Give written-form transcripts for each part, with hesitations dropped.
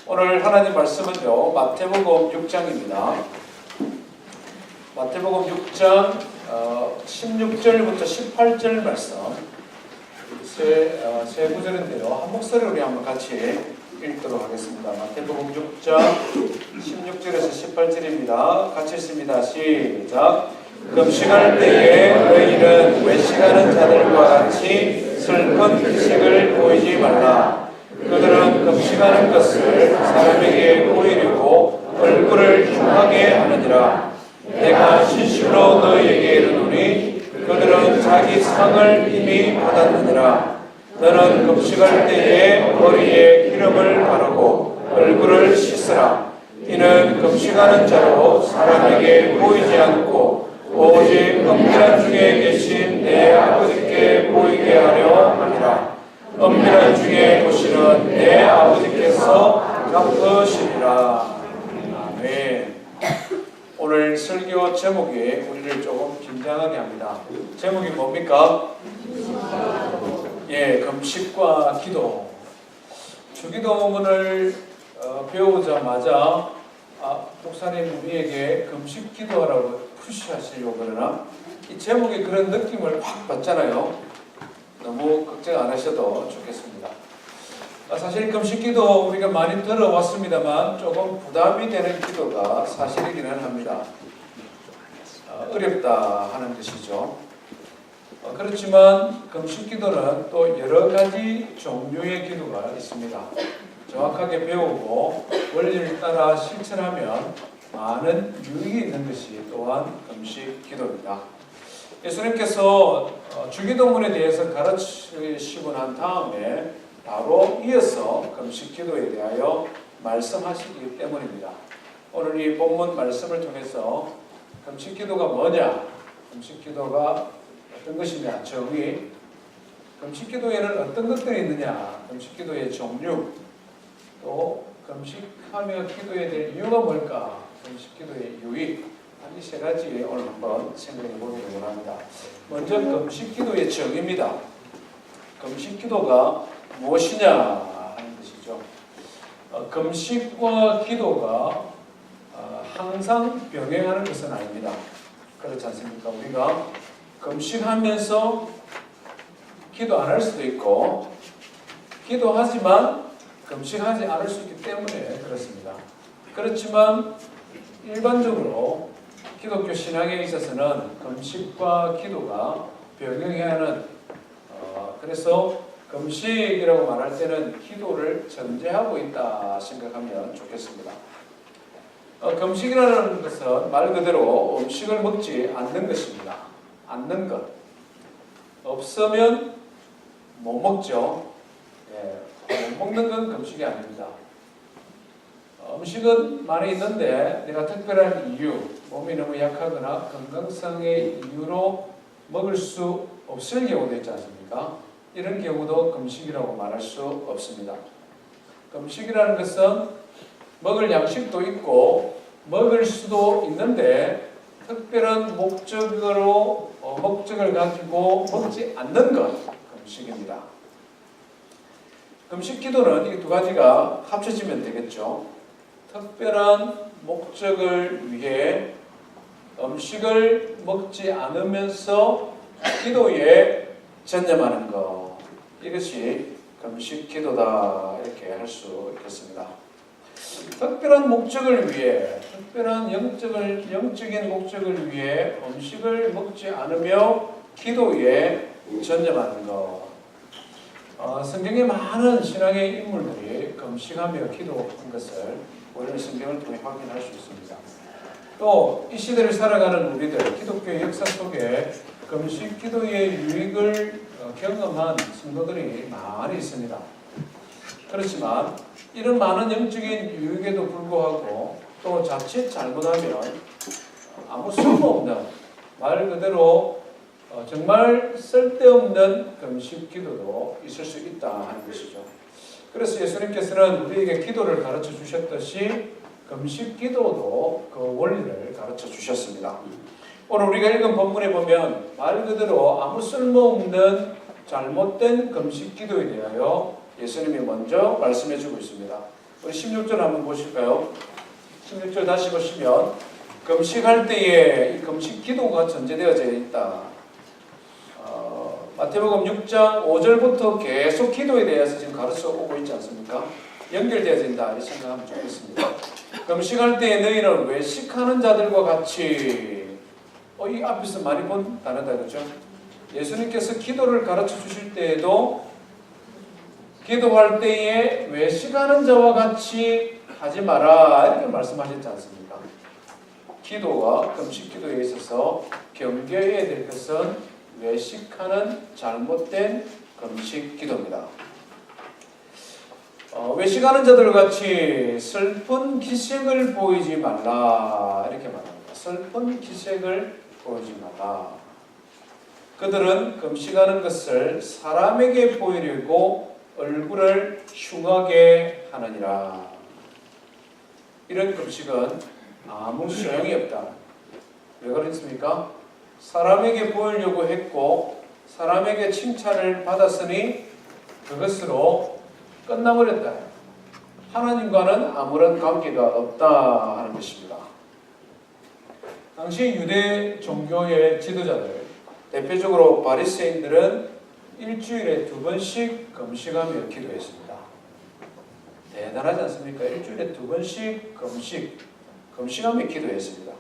오늘 하나님 말씀은요, 마태복음 6장입니다. 마태복음 6장 16절부터 18절 말씀 세 구절인데요. 한 목소리로 우리 한번 같이 읽도록 하겠습니다. 마태복음 6장 16절에서 18절입니다. 같이 읽습니다. 시작. 금식할 때에 너희는 외식하는 자들과 같이 슬픈 기색을 보이지 말라. 그들은 금식하는 것을 사람에게 보이려고 얼굴을 흉하게 하느니라. 내가 진실로 너희에게 이르노니 그들은 자기 상을 이미 받았느니라. 너는 금식할 때에 머리에 기름을 바르고 얼굴을 씻으라. 이는 금식하는 자로 사람에게 보이지 않고 오직 은밀한 중에 계신 내 아버지께 보이게 하려 함이라. 은밀한 중에 보시는 내 아버지께서 갚으시리라. 아멘. 오늘 설교 제목이 우리를 조금 긴장하게 합니다. 제목이 뭡니까? 금식과 기도. 주기도문을 배우자마자 목사님 우리에게 금식 기도하라고 푸시하시려고 그러나 이 제목이 그런 느낌을 확 받잖아요. 너무 걱정 안 하셔도 좋겠습니다. 사실 금식 기도 우리가 많이 들어왔습니다만 조금 부담이 되는 기도가 사실이기는 합니다. 어렵다 하는 것이죠. 그렇지만 금식 기도는 또 여러 가지 종류의 기도가 있습니다. 정확하게 배우고 원리를 따라 실천하면 많은 유익이 있는 것이 또한 금식 기도입니다. 예수님께서 주기도문에 대해서 가르치시고 난 다음에 바로 이어서 금식 기도에 대하여 말씀하시기 때문입니다. 오늘 이 본문 말씀을 통해서 금식 기도가 뭐냐, 금식 기도가 어떤 것이냐, 정의, 금식 기도에는 어떤 것들이 있느냐, 금식 기도의 종류, 또 금식하며 기도해야 될 이유가 뭘까, 금식 기도의 유익, 이 세 가지 오늘 한번 생각해 보기를 원합니다. 먼저 금식 기도의 정의입니다. 금식 기도가 무엇이냐 하는 것이죠. 금식과 기도가 항상 병행하는 것은 아닙니다. 그렇지 않습니까? 우리가 금식하면서 기도 안 할 수도 있고 기도하지만 금식하지 않을 수 있기 때문에 그렇습니다. 그렇지만 일반적으로 기독교 신앙에 있어서는 금식과 기도가 병행해야 하는 그래서 금식이라고 말할 때는 기도를 전제하고 있다 생각하면 좋겠습니다. 금식이라는 것은 말 그대로 음식을 먹지 않는 것입니다. 않는 것. 없으면 못 먹죠. 못 먹는 건 금식이 아닙니다. 음식은 많이 있는데 내가 특별한 이유, 몸이 너무 약하거나 건강성의 이유로 먹을 수 없을 경우도 있지 않습니까? 이런 경우도 금식이라고 말할 수 없습니다. 금식이라는 것은 먹을 양식도 있고 먹을 수도 있는데 특별한 목적을 가지고 먹지 않는 것, 금식입니다. 금식 기도는 이 두 가지가 합쳐지면 되겠죠. 특별한 목적을 위해 음식을 먹지 않으면서 기도에 전념하는 것, 이것이 금식 기도다 이렇게 할 수 있겠습니다. 특별한 목적을 위해, 특별한 영적인 목적을 위해 음식을 먹지 않으며 기도에 전념하는 것. 성경에 많은 신앙의 인물들이 금식하며 기도한 것을 우리는 성경을 통해 확인할 수 있습니다. 또 이 시대를 살아가는 우리들, 기독교의 역사 속에 금식 기도의 유익을 경험한 성도들이 많이 있습니다. 그렇지만 이런 많은 영적인 유익에도 불구하고 또 자칫 잘못하면 아무 쓸모없는, 말 그대로 정말 쓸데없는 금식 기도도 있을 수 있다 하는 것이죠. 그래서 예수님께서는 우리에게 기도를 가르쳐 주셨듯이 금식 기도도 그 원리를 가르쳐 주셨습니다. 오늘 우리가 읽은 본문에 보면 말 그대로 아무 쓸모없는 잘못된 금식 기도에 대하여 예수님이 먼저 말씀해 주고 있습니다. 우리 16절 한번 보실까요? 16절 다시 보시면 금식할 때에 이 금식 기도가 전제되어져 있다. 마태복음 6장 5절부터 계속 기도에 대해서 지금 가르쳐 오고 있지 않습니까? 연결되어져 있다 이렇게 생각하면 좋겠습니다. 금식할 때에 너희는 외식하는 자들과 같이 이 앞에서 많이 본 단어다 그렇죠? 예수님께서 기도를 가르쳐 주실 때에도 기도할 때에 외식하는 자와 같이 하지 마라 이렇게 말씀하셨지 않습니까? 기도와 금식 기도에 있어서 경계해야 될 것은 외식하는 잘못된 금식 기도입니다. 외식하는 자들 같이 슬픈 기색을 보이지 말라 이렇게 말합니다. 슬픈 기색을 보이지 말라. 그들은 금식하는 것을 사람에게 보이려고 얼굴을 흉하게 하느니라. 이런 금식은 아무 소용이 없다. 왜 그랬습니까? 사람에게 보이려고 했고 사람에게 칭찬을 받았으니 그것으로 끝나버렸다. 하나님과는 아무런 관계가 없다 하는 것입니다. 당시 유대 종교의 지도자들, 대표적으로 바리새인들은 일주일에 2번씩 금식하며 기도했습니다. 대단하지 않습니까? 일주일에 2번씩 금식하며 기도했습니다.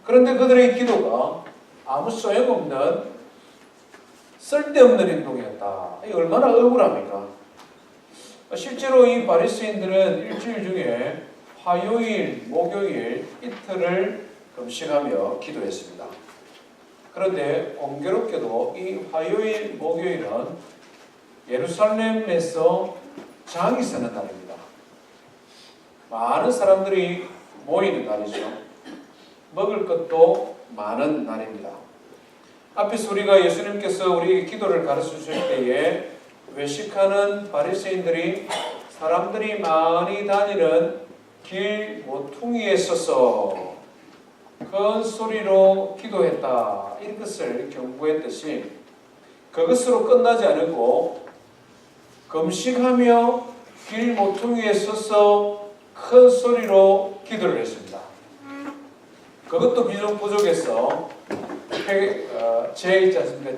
그런데 그들의 기도가 아무 소용없는 쓸데없는 행동이었다. 이게 얼마나 억울합니까? 실제로 이 바리새인들은 일주일 중에 화요일, 목요일 이틀을 금식하며 기도했습니다. 그런데 공교롭게도 이 화요일, 목요일은 예루살렘에서 장이 서는 날입니다. 많은 사람들이 모이는 날이죠. 먹을 것도 많은 날입니다. 앞에서 우리가 예수님께서 우리에게 기도를 가르쳐 주실 때에 외식하는 바리새인들이 사람들이 많이 다니는 길 모퉁이에 서서 큰 소리로 기도했다. 이것을 경고했듯이 그것으로 끝나지 않고 금식하며 길 모퉁이에 서서 큰 소리로 기도를 했습니다. 그것도 비록 부족해서 재 있지 않습니까?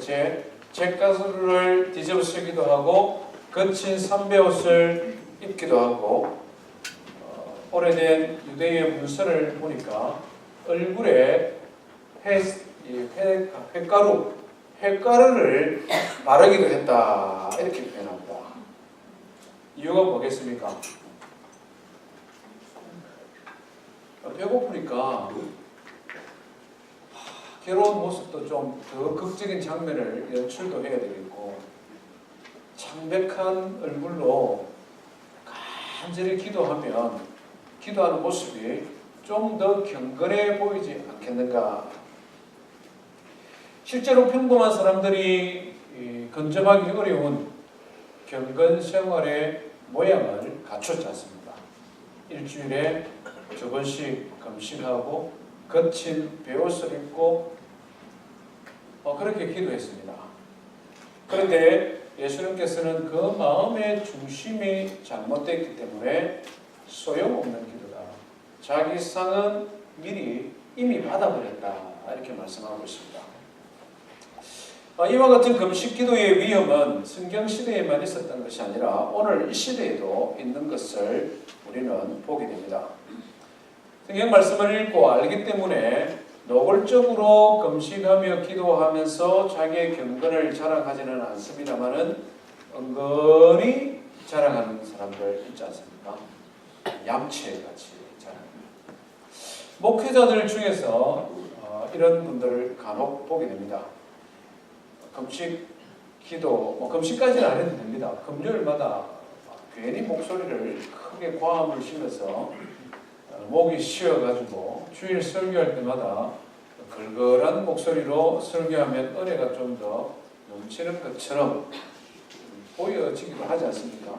잿가루를 뒤집어 쓰기도 하고 거친 삼배옷을 입기도 하고 오래된 유대의 문서를 보니까 얼굴에 횟가루를 바르기도 했다 이렇게 표현합니다. 이유가 뭐겠습니까? 배고프니까 괴로운 모습도 좀 더 극적인 장면을 연출도 해야 되겠고 창백한 얼굴로 간절히 기도하는 모습이 좀 더 경건해 보이지 않겠는가. 실제로 평범한 사람들이 건져하기 어려운 경건 생활의 모양을 갖췄지 않습니다. 일주일에 2번씩 금식하고 거친 베옷을 입고 그렇게 기도했습니다. 그런데 예수님께서는 그 마음의 중심이 잘못됐기 때문에 소용없는 기도다. 자기 상은 미리 이미 받아버렸다. 이렇게 말씀하고 있습니다. 이와 같은 금식 기도의 위험은 성경시대에만 있었던 것이 아니라 오늘 이 시대에도 있는 것을 우리는 보게 됩니다. 성경 말씀을 읽고 알기 때문에 노골적으로 금식하며 기도하면서 자기의 경건을 자랑하지는 않습니다만은 은근히 자랑하는 사람들 있지 않습니까? 얌체같이 자랑합니다. 목회자들 중에서 이런 분들을 간혹 보게 됩니다. 금식 기도, 금식까지는 안 해도 됩니다. 금요일마다 괜히 목소리를 크게 과음을 심어서 목이 쉬어가지고 주일 설교할 때마다 걸걸한 목소리로 설교하면 은혜가 좀 더 넘치는 것처럼 보여지기도 하지 않습니까?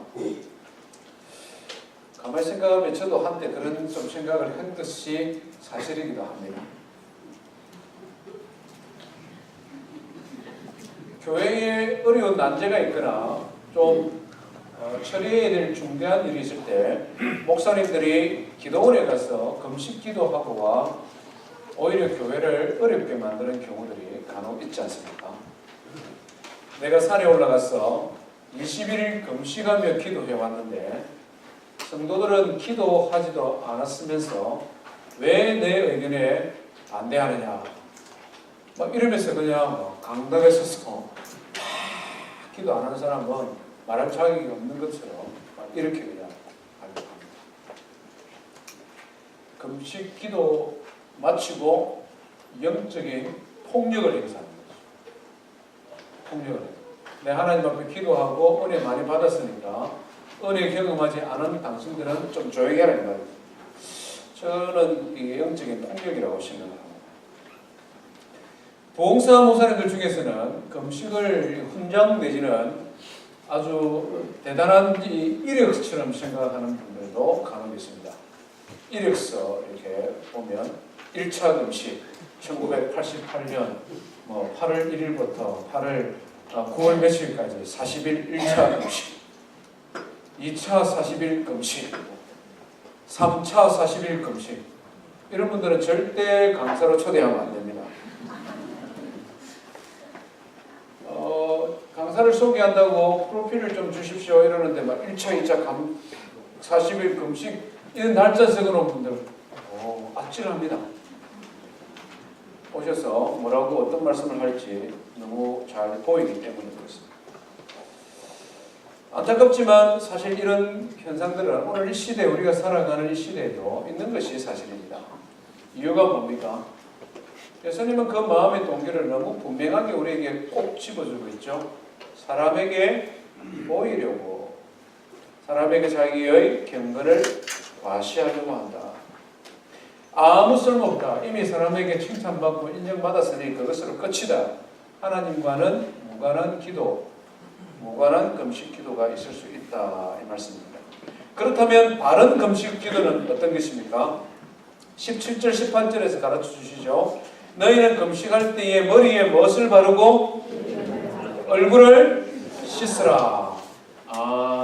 가만히 생각하면 저도 한때 그런 좀 생각을 한 것이 사실이기도 합니다. 교회에 어려운 난제가 있거나 좀 처리해야 될 중대한 일이 있을 때 목사님들이 기도원에 가서 금식 기도하고와 오히려 교회를 어렵게 만드는 경우들이 간혹 있지 않습니까? 내가 산에 올라가서 21일 금식하며 기도해 왔는데 성도들은 기도하지도 않았으면서 왜 내 의견에 반대하느냐 막 이러면서 그냥 강당에 서서 기도 안 하는 사람은 말할 자격이 없는 것처럼 막 이렇게 그냥 하려고 합니다. 금식 기도 마치고 영적인 폭력을 행사하는 거죠. 폭력을 행사. 내 하나님 앞에 기도하고 은혜 많이 받았으니까 은혜 경험하지 않은 당신들은 좀 조용히 하라 이 말이에요. 저는 이게 영적인 폭력이라고 생각합니다. 부흥사 목사님들 중에서는 금식을 훈장 내지는 아주 대단한 이력처럼 생각하는 분들도 간혹 있습니다. 이력서 이렇게 보면 1차 금식 1988년 8월 1일부터 9월 며칠까지 40일 1차 금식, 2차 40일 금식, 3차 40일 금식. 이런 분들은 절대 강사로 초대하면 안 됩니다. 강사를 소개한다고 프로필을 좀 주십시오 이러는데 막 1차, 2차 40일 금식 이런 날짜 적어놓은 분들 아찔합니다. 오셔서 뭐라고 어떤 말씀을 할지 너무 잘 보이기 때문에 그렇습니다. 안타깝지만 사실 이런 현상들은 오늘 이 시대 우리가 살아가는 이 시대에도 있는 것이 사실입니다. 이유가 뭡니까? 예수님은 그 마음의 동기를 너무 분명하게 우리에게 꼭 집어주고 있죠. 사람에게 보이려고, 사람에게 자기의 경건을 과시하려고 한다. 아무 쓸모없다. 이미 사람에게 칭찬받고 인정받았으니 그것으로 끝이다. 하나님과는 무관한 기도, 무관한 금식 기도가 있을 수 있다 이 말씀입니다. 그렇다면 바른 금식 기도는 어떤 것입니까? 17절 18절에서 가르쳐 주시죠. 너희는 금식할 때에 머리에 무엇을 바르고 얼굴을 씻으라.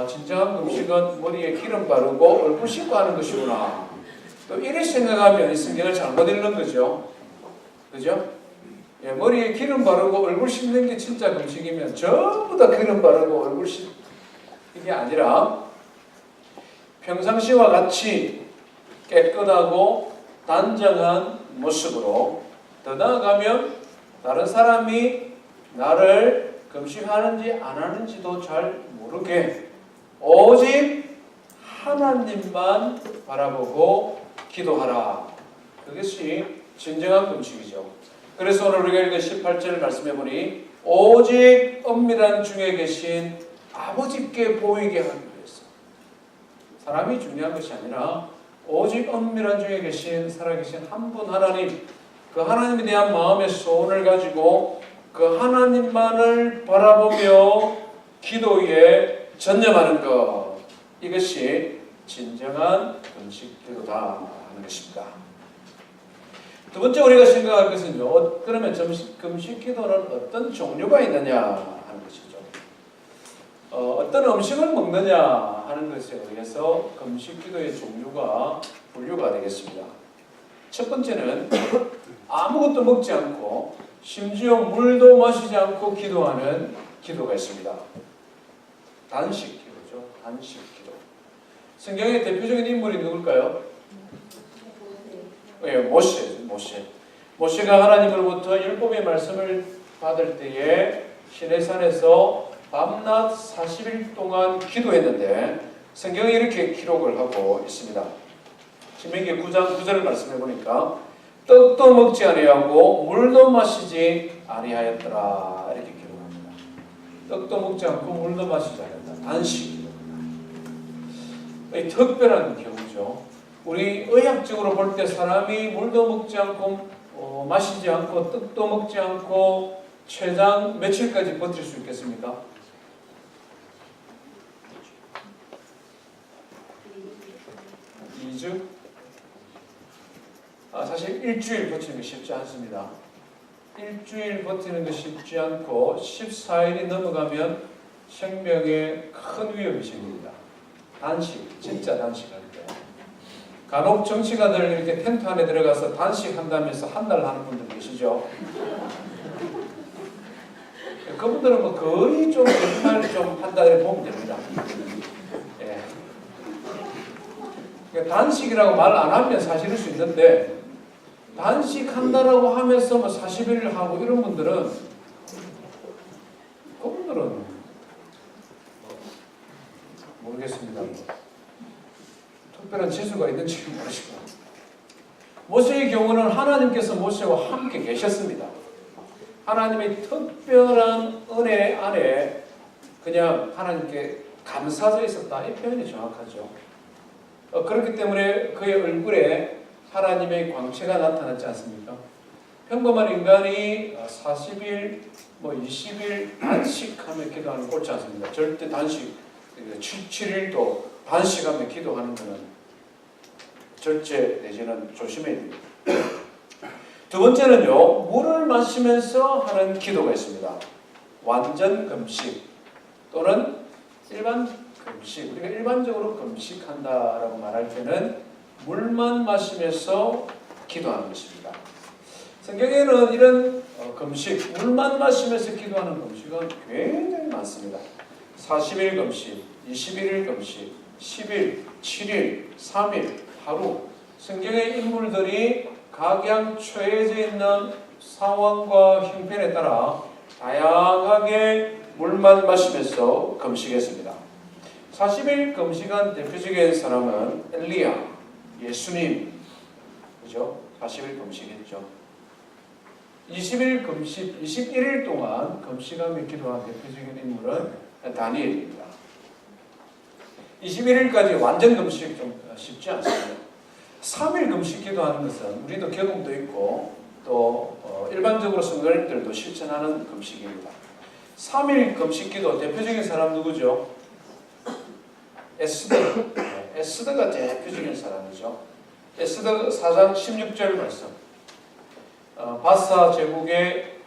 진정한 금식은 머리에 기름 바르고 얼굴 씻고 하는 것이구나. 또 이렇게 생각하면 성경을 잘못 읽는 거죠. 그죠? 예, 머리에 기름 바르고 얼굴 씻는 게 진짜 금식이면 전부 다 기름 바르고 얼굴 씻 이게 아니라 평상시와 같이 깨끗하고 단정한 모습으로 더 나아가면 다른 사람이 나를 금식하는지 안 하는지도 잘 모르게 오직 하나님만 바라보고 기도하라. 그것이 진정한 금식이죠. 그래서 오늘 우리가 읽은 18절 말씀해 보니 오직 엄밀한 중에 계신 아버지께 보이게 하기 위해서 사람이 중요한 것이 아니라 오직 엄밀한 중에 계신 살아계신 한 분 하나님, 그 하나님에 대한 마음의 소원을 가지고 그 하나님만을 바라보며 기도에 전념하는 것, 이것이 진정한 금식 기도다 하는 것입니다. 두 번째 우리가 생각할 것은요, 그러면 금식 기도는 어떤 종류가 있느냐 하는 것이죠. 어떤 음식을 먹느냐 하는 것에 의해서 금식 기도의 종류가 분류가 되겠습니다. 첫 번째는 아무것도 먹지 않고 심지어 물도 마시지 않고 기도하는 기도가 있습니다. 단식 기도죠. 단식 기도. 성경의 대표적인 인물이 누굴까요? 예, 모세가 하나님으로부터 율법의 말씀을 받을 때에 시내산에서 밤낮 40일 동안 기도했는데 성경이 이렇게 기록을 하고 있습니다. 신명기 9장 9절을 말씀해 보니까 떡도 먹지 아니하고 물도 마시지 아니하였더라 이렇게 기록합니다. 떡도 먹지 않고 물도 마시지 않았다. 단식 기도입니다. 특별한 경우죠. 우리 의학적으로 볼 때 사람이 물도 먹지 않고 마시지 않고 떡도 먹지 않고 최장 며칠까지 버틸 수 있겠습니까? 2주? 사실 일주일 버티는 게 쉽지 않습니다. 일주일 버티는 게 쉽지 않고 14일이 넘어가면 생명에 큰 위험이 생깁니다. 단식, 진짜 단식할 때. 간혹 정치가들 이렇게 텐트 안에 들어가서 단식한다면서 한 달 하는 분들 계시죠? 그분들은 뭐 거의 좀 정말 좀 한 달에 보면 됩니다. 예. 그러니까 단식이라고 말 안 하면 사실일 수 있는데 단식한다라고 하면서 뭐 40일을 하고 이런 분들은 그분들은 모르겠습니다. 특별한 지수가 있는지 모르시고 모세의 경우는 하나님께서 모세와 함께 계셨습니다. 하나님의 특별한 은혜 안에 그냥 하나님께 감사져 있었다. 이 표현이 정확하죠. 그렇기 때문에 그의 얼굴에 하나님의 광채가 나타났지 않습니까? 평범한 인간이 40일, 20일 단식하며 기도하는 거 옳지 않습니다. 절대 단식, 7일도 단식하며 기도하는 것은 절제 내지는 조심해야 됩니다. 두 번째는요, 물을 마시면서 하는 기도가 있습니다. 완전 금식 또는 일반 금식. 우리가 일반적으로 금식한다라고 말할 때는 물만 마시면서 기도하는 것입니다. 성경에는 이런 금식, 물만 마시면서 기도하는 금식은 굉장히 많습니다. 40일 금식, 21일 금식, 10일, 7일, 3일, 하루. 성경의 인물들이 각양 처해져 있는 상황과 형편에 따라 다양하게 물만 마시면서 금식했습니다. 40일 금식한 대표적인 사람은 엘리야, 예수님, 그죠? 40일 금식했죠. 20일 금식, 21일 동안 금식하며 기도한 대표적인 인물은 다니엘입니다. 21일까지 완전 금식 좀 쉽지 않습니다. 3일 금식 기도하는 것은 우리도 경험도 있고 또 일반적으로 성도님들도 실천하는 금식입니다. 3일 금식 기도 대표적인 사람 누구죠? 에스더. 에스더가 대표적인 사람이죠. 에스더 4장 16절 말씀. 바사 제국의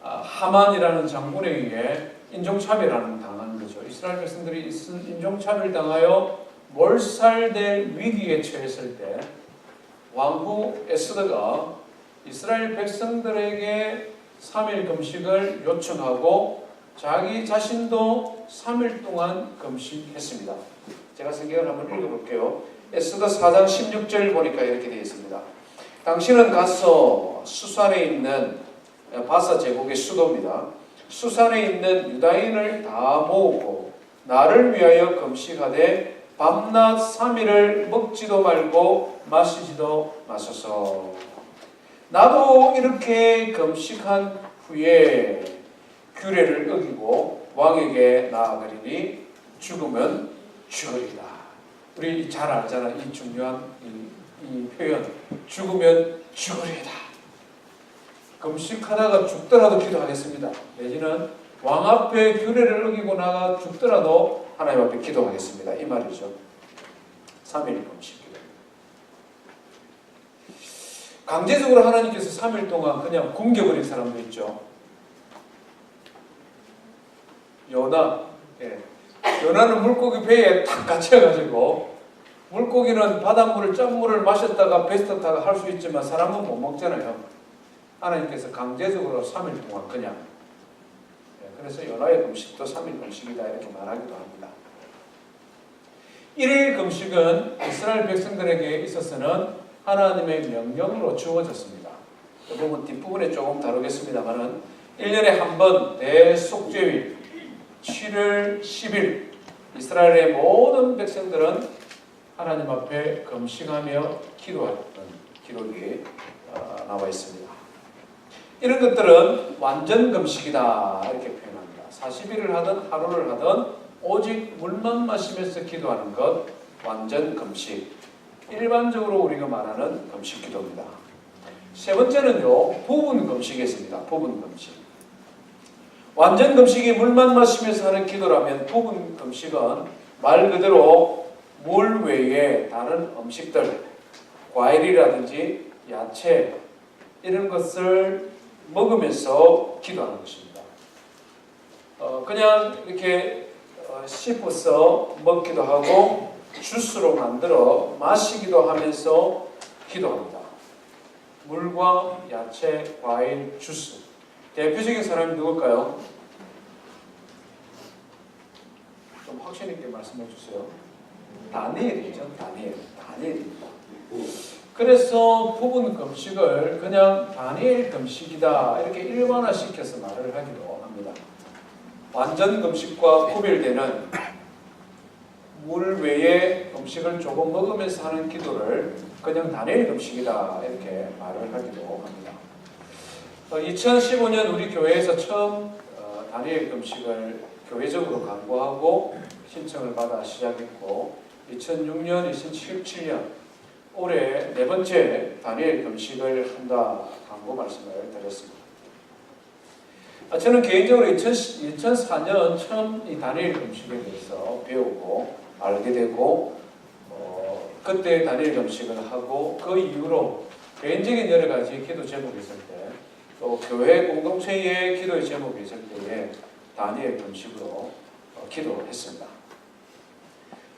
하만이라는 장군에 의해 인종차별을 당하는 거죠. 이스라엘 백성들이 인종차별 당하여 몰살될 위기에 처했을 때 왕후 에스더가 이스라엘 백성들에게 3일 금식을 요청하고 자기 자신도 3일 동안 금식했습니다. 제가 성경을 한번 읽어볼게요. 에스더 4장 16절 보니까 이렇게 되어 있습니다. 당신은 가서 수산에 있는 바사 제국의 수도입니다. 수산에 있는 유다인을 다 모으고 나를 위하여 금식하되 밤낮 3일을 먹지도 말고 마시지도 마소서. 나도 이렇게 금식한 후에 규례를 어기고 왕에게 나아가리니 죽으면 죽으리라. 우리 잘 알잖아. 이 중요한 이 표현. 죽으면 죽으리다. 금식하다가 죽더라도 기도하겠습니다. 내지는 왕 앞에 규례를 어기고 나가 죽더라도 하나님 앞에 기도하겠습니다. 이 말이죠. 3일 금식 기도. 강제적으로 하나님께서 3일 동안 그냥 굶겨버린 사람도 있죠. 요나. 예. 요나는 물고기 배에 탁 갇혀가지고 물고기는 바닷물을 짠물을 마셨다가 베스트 타가 할 수 있지만 사람은 못 먹잖아요. 하나님께서 강제적으로 3일 동안 그냥. 그래서 요나의 금식도 3일 금식이다 이렇게 말하기도 합니다. 1일 금식은 이스라엘 백성들에게 있어서는 하나님의 명령으로 주어졌습니다. 그 부분 뒷부분에 조금 다루겠습니다만은 1년에 한 번 대속죄일 7월 10일 이스라엘의 모든 백성들은 하나님 앞에 금식하며 기도하는 기록이 나와 있습니다. 이런 것들은 완전 금식이다 이렇게 표현합니다. 40일을 하든 하루를 하든 오직 물만 마시면서 기도하는 것 완전 금식. 일반적으로 우리가 말하는 금식 기도입니다. 세 번째는요, 부분 금식이었습니다. 부분 금식. 완전 금식이 물만 마시면서 하는 기도라면 부분 금식은 말 그대로 물 외에 다른 음식들, 과일이라든지 야채 이런 것을 먹으면서 기도하는 것입니다. 그냥 이렇게 씹어서 먹기도 하고 주스로 만들어 마시기도 하면서 기도합니다. 물과 야채, 과일, 주스. 대표적인 사람이 누굴까요? 좀 확신 있게 말씀해 주세요. 다니엘이죠. 다니엘입니다. 그래서 부분 금식을 그냥 다니엘 금식이다 이렇게 일반화시켜서 말을 하기도 합니다. 완전 금식과 구별되는 물 외에 음식을 조금 먹으면서 하는 기도를 그냥 다니엘 금식이다 이렇게 말을 하기도 합니다. 2015년 우리 교회에서 처음 다니엘 금식을 교회적으로 강구하고 신청을 받아 시작했고 2006년, 2017년 올해 네 번째 다니엘 금식을 한다 강구 말씀을 드렸습니다. 저는 개인적으로 2004년 처음 이 다니엘 금식에 대해서 배우고 알게 되고 그때 다니엘 금식을 하고 그 이후로 개인적인 여러 가지 기도 제목이 있을 때 또 교회 공동체의 기도의 제목이 있을 때에 다니엘 금식으로 기도했습니다.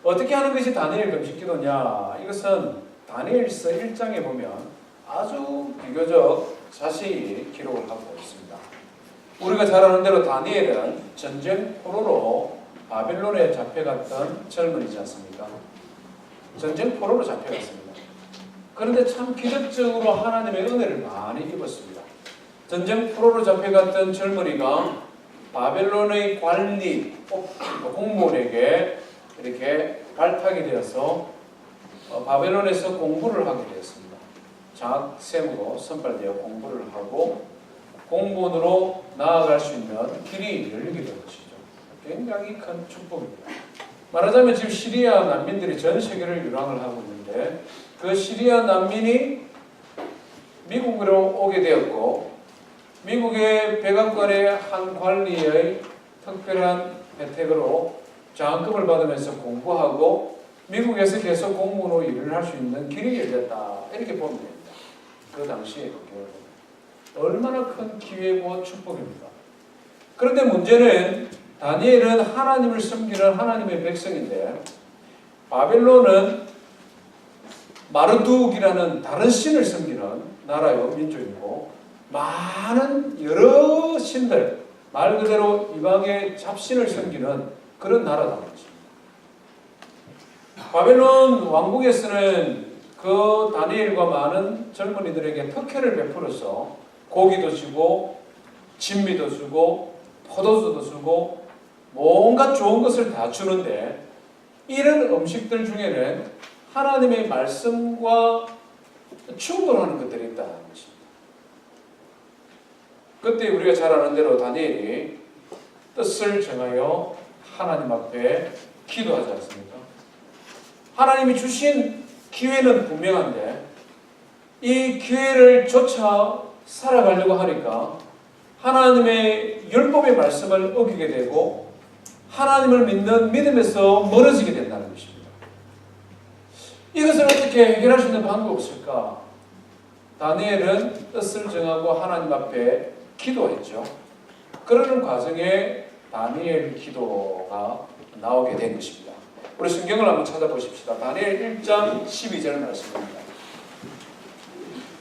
어떻게 하는 것이 다니엘 금식 기도냐? 이것은 다니엘서 1장에 보면 아주 비교적 자세히 기록을 하고 있습니다. 우리가 잘 아는 대로 다니엘은 전쟁 포로로 바벨론에 잡혀갔던 젊은이지 않습니까? 전쟁 포로로 잡혀갔습니다. 그런데 참 기적적으로 하나님의 은혜를 많이 입었습니다. 전쟁 포로로 잡혀갔던 젊은이가 바벨론의 관리, 공무원에게 이렇게 발탁이 되어서 바벨론에서 공부를 하게 되었습니다. 장학생으로 선발되어 공부를 하고 공무원으로 나아갈 수 있는 길이 열리게 된 것이죠. 굉장히 큰 축복입니다. 말하자면 지금 시리아 난민들이 전 세계를 유랑을 하고 있는데 그 시리아 난민이 미국으로 오게 되었고 미국의 백악관의 한 관리의 특별한 혜택으로 장학금을 받으면서 공부하고 미국에서 계속 공무원으로 일을 할 수 있는 길이 열렸다 이렇게 보면 됩니다. 그 당시에 얼마나 큰 기회고 축복입니다. 그런데 문제는 다니엘은 하나님을 섬기는 하나님의 백성인데 바벨론은 마르둑이라는 다른 신을 섬기는 나라요 민족이고 많은 여러 신들 말 그대로 이방의 잡신을 섬기는 그런 나라다. 바벨론 왕국에서는 그 다니엘과 많은 젊은이들에게 특혜를 베풀어서 고기도 주고 진미도 주고 포도주도 주고 뭔가 좋은 것을 다 주는데 이런 음식들 중에는 하나님의 말씀과 충돌하는 것들이 있다는 것입니다. 그때 우리가 잘 아는 대로 다니엘이 뜻을 정하여 하나님 앞에 기도하지 않습니까? 하나님이 주신 기회는 분명한데 이 기회를 쫓아 살아가려고 하니까 하나님의 율법의 말씀을 어기게 되고 하나님을 믿는 믿음에서 멀어지게 된다는 것입니다. 이것을 어떻게 해결할 수 있는 방법이 없을까? 다니엘은 뜻을 정하고 하나님 앞에 기도했죠. 그러는 과정에 다니엘 기도가 나오게 된 것입니다. 우리 성경을 한번 찾아보십시다. 다니엘 1장 12절 말씀입니다.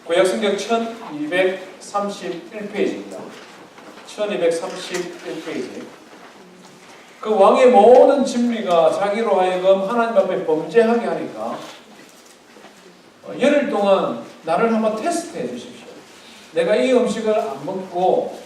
구약성경 1231페이지입니다. 1231페이지. 그 왕의 모든 진리가 자기로 하여금 하나님 앞에 범죄하게 하니까 열흘 동안 나를 한번 테스트해 주십시오. 내가 이 음식을 안 먹고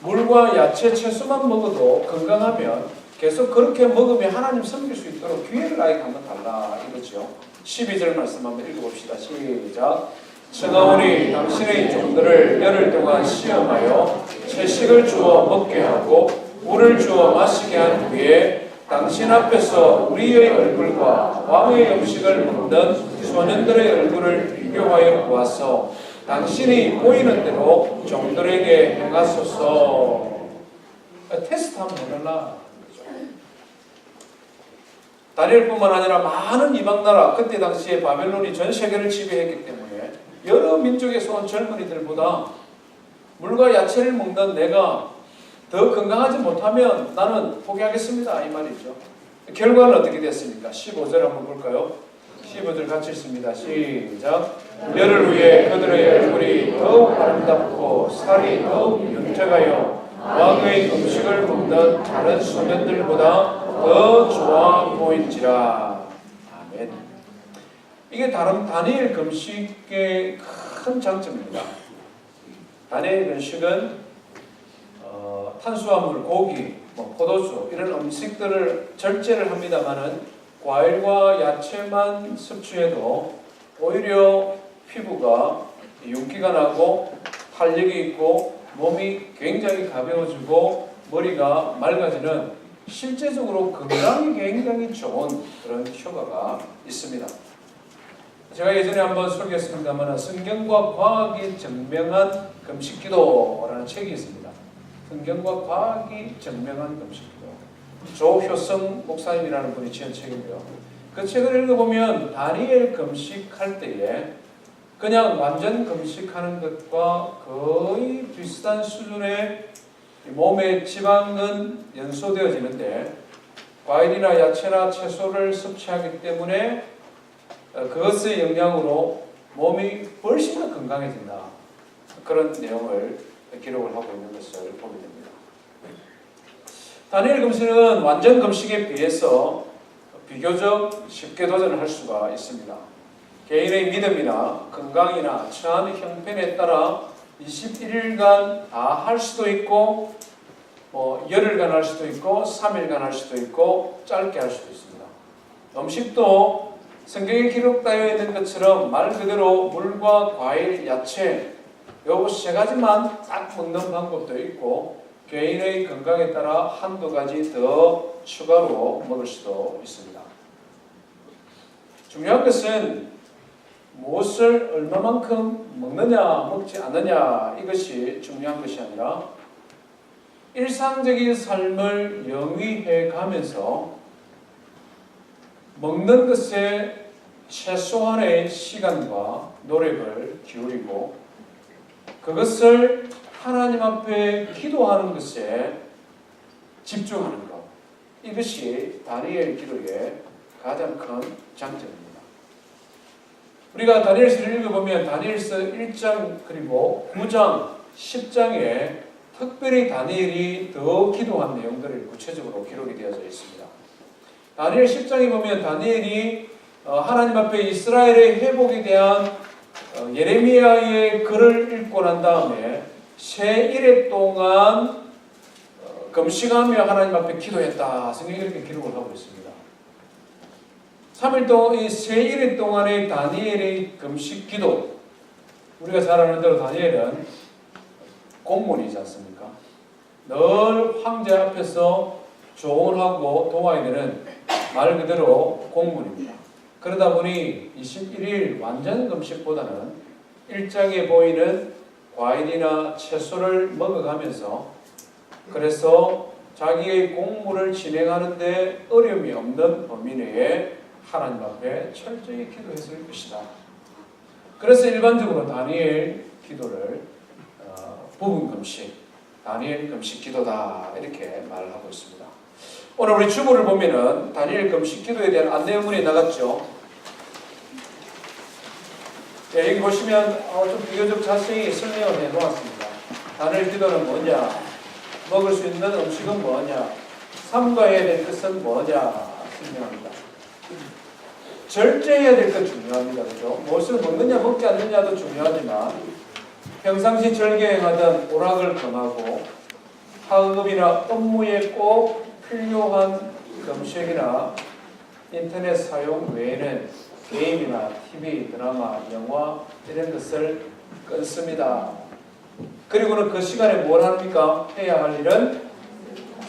물과 야채, 채소만 먹어도 건강하면 계속 그렇게 먹으면 하나님 섬길 수 있도록 기회를 나에게 한번 달라 이거죠. 12절 말씀 한번 읽어봅시다. 시작. 청하오니 당신의 종들을 열흘 동안 시험하여 채식을 주어 먹게 하고 물을 주어 마시게 한 후에 당신 앞에서 우리의 얼굴과 왕의 음식을 먹는 소년들의 얼굴을 비교하여 보아서 당신이 보이는 대로 종들에게 행하소서. 테스트 한번 해달라. 다니엘뿐만 아니라 많은 이방 나라, 그때 당시에 바벨론이 전 세계를 지배했기 때문에 여러 민족에서 온 젊은이들보다 물과 야채를 먹는 내가 더 건강하지 못하면 나는 포기하겠습니다 이 말이죠. 결과는 어떻게 됐습니까? 15절 한번 볼까요? 15절 같이 읽습니다. 시작. 열을 위해 그들의 얼굴이 더욱 아름답고 살이 더욱 윤택하여 왕의 음식을 먹는 다른 소년들보다 더 좋아 보인지라. 아멘. 이게 다니엘 금식의 큰 장점입니다. 다니엘 금식은 탄수화물, 고기, 포도주 이런 음식들을 절제를 합니다만은 과일과 야채만 섭취해도 오히려 피부가 윤기가 나고 탄력이 있고 몸이 굉장히 가벼워지고 머리가 맑아지는 실제적으로 건강에 굉장히 좋은 그런 효과가 있습니다. 제가 예전에 한번 소개했습니다만 성경과 과학이 증명한 금식기도라는 책이 있습니다. 성경과 과학이 증명한 금식기도. 조효성 목사님이라는 분이 지은 책이고요. 그 책을 읽어보면 다니엘 금식할 때에 그냥 완전 금식하는 것과 거의 비슷한 수준의 몸의 지방은 연소되어지는데 과일이나 야채나 채소를 섭취하기 때문에 그것의 영향으로 몸이 훨씬 더 건강해진다. 그런 내용을 기록을 하고 있는 것을 보게 됩니다. 다니엘 금식은 완전 금식에 비해서 비교적 쉽게 도전을 할 수가 있습니다. 개인의 믿음이나 건강이나 처한 형편에 따라 21일간 다 할 수도 있고 열흘간 할 수도 있고 3일간 할 수도 있고 짧게 할 수도 있습니다. 음식도 성경에 기록되어 있는 것처럼 말 그대로 물과 과일, 야채 요 세 가지만 딱 먹는 방법도 있고 개인의 건강에 따라 한두 가지 더 추가로 먹을 수도 있습니다. 중요한 것은 무엇을 얼마만큼 먹느냐 먹지 않느냐 이것이 중요한 것이 아니라 일상적인 삶을 영위해 가면서 먹는 것에 최소한의 시간과 노력을 기울이고 그것을 하나님 앞에 기도하는 것에 집중하는 것. 이것이 다니엘 기도의 가장 큰 장점입니다. 우리가 다니엘서를 읽어보면 다니엘서 1장 그리고 9장, 10장에 특별히 다니엘이 더 기도한 내용들이 구체적으로 기록이 되어져 있습니다. 다니엘 10장에 보면 다니엘이 하나님 앞에 이스라엘의 회복에 대한 예레미야의 글을 읽고 난 다음에 세 일해 동안 금식하며 하나님 앞에 기도했다. 성경이 이렇게 기록을 하고 있습니다. 3일 동안 이 세 일해 동안의 다니엘의 금식 기도. 우리가 잘 아는 대로 다니엘은 공무원이지 않습니까? 늘 황제 앞에서 조언하고 도와야 되는 말 그대로 공무원입니다. 그러다 보니 21일 완전 금식보다는 일장에 보이는 과일이나 채소를 먹어가면서 그래서 자기의 공무를 진행하는데 어려움이 없는 범위 내에 하나님 앞에 철저히 기도했을 것이다. 그래서 일반적으로 다니엘 기도를 부분 금식, 다니엘 금식 기도다 이렇게 말을 하고 있습니다. 오늘 우리 주보를 보면은 다니엘 금식 기도에 대한 안내문이 나갔죠. 네, 여기 보시면 좀 비교적 자세히 설명을 해 놓았습니다. 다니엘 기도는 뭐냐, 먹을 수 있는 음식은 뭐냐, 삼가해야 될 것은 뭐냐 설명합니다. 절제해야 될 것 중요합니다. 그렇죠? 무엇을 먹느냐 먹지 않느냐도 중요하지만 평상시 절개행하던 오락을 금하고 학업이나 업무에 꼭 필요한 금식이나 인터넷 사용 외에는 게임이나 TV, 드라마, 영화 이런 것을 끊습니다. 그리고는 그 시간에 뭘 합니까? 해야 할 일은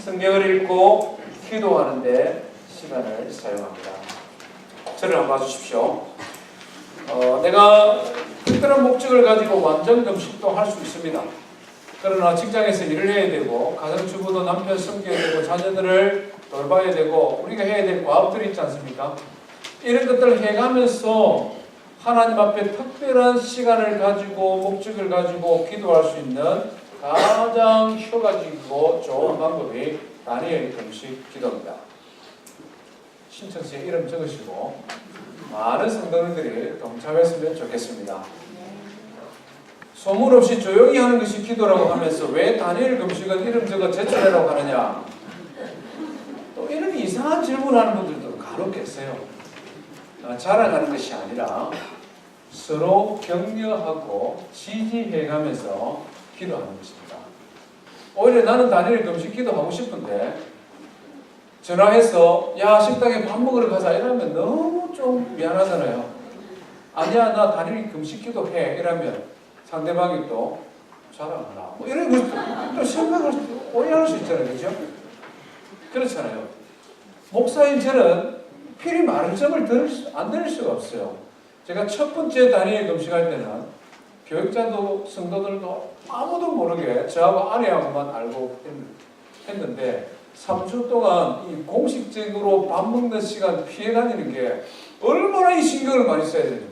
성경을 읽고 기도하는데 시간을 사용합니다. 저를 한번 봐주십시오. 내가 특별한 목적을 가지고 완전 금식도 할 수 있습니다. 그러나 직장에서 일을 해야 되고 가정주부도 남편 섬겨야 되고 자녀들을 돌봐야 되고 우리가 해야 될 과업들이 있지 않습니까? 이런 것들을 해가면서 하나님 앞에 특별한 시간을 가지고 목적을 가지고 기도할 수 있는 가장 효과적이고 좋은 방법이 다니엘 금식 기도입니다. 신청서에 이름 적으시고 많은 성도님들이 동참했으면 좋겠습니다. 소문 없이 조용히 하는 것이 기도라고 하면서 왜 다니엘 금식은 이름 적어 제출하라고 하느냐? 또 이런 이상한 질문하는 분들도 간혹 계세요. 자랑하는 것이 아니라 서로 격려하고 지지해가면서 기도하는 것입니다. 오히려 나는 다니엘 금식 기도하고 싶은데 전화해서 야 식당에 밥 먹으러 가자 이러면 너무 좀 미안하잖아요. 아니야 나 다니엘 금식 기도해 이러면 상대방이 또 자랑하나 뭐 이런 것도 생각을 오해할 수 있잖아요. 그렇죠? 그렇잖아요. 목사인 저는 필히 많은 점을 안 들을 수가 없어요. 제가 첫 번째 다니엘 금식할 때는 교육자도 성도들도 아무도 모르게 저하고 아내하고만 알고 했는데 3주 동안 이 공식적으로 밥 먹는 시간 피해 다니는 게 얼마나 이 신경을 많이 써야 되는지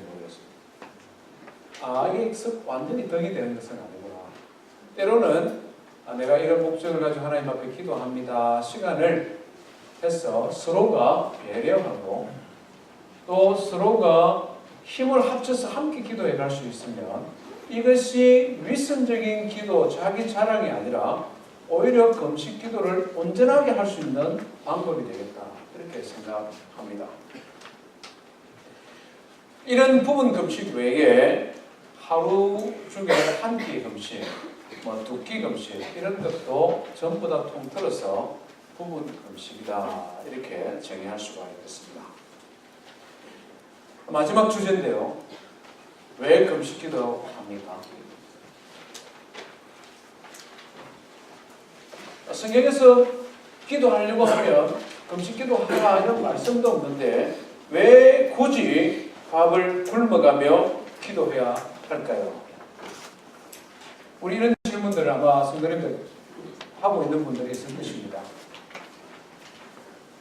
모르겠어요. 이게 완전히 덕이 되는 것은 아니구나. 때로는 내가 이런 목적을 가지고 하나님 앞에 기도합니다. 시간을 해서 서로가 배려하고 또 서로가 힘을 합쳐서 함께 기도해 갈 수 있으면 이것이 위선적인 기도, 자기 자랑이 아니라 오히려 금식 기도를 온전하게 할 수 있는 방법이 되겠다. 이렇게 생각합니다. 이런 부분 금식 외에 하루 중에 한 끼 금식, 두 끼 금식 이런 것도 전부 다 통틀어서 부분 금식이다. 이렇게 정의할 수가 있겠습니다. 마지막 주제인데요. 왜 금식 기도합니까? 성경에서 기도하려고 하면 금식 기도하라 이런 말씀도 없는데 왜 굳이 밥을 굶어가며 기도해야 할까요? 우리 이런 질문들을 아마 성도님들 하고 있는 분들이 있을 것입니다.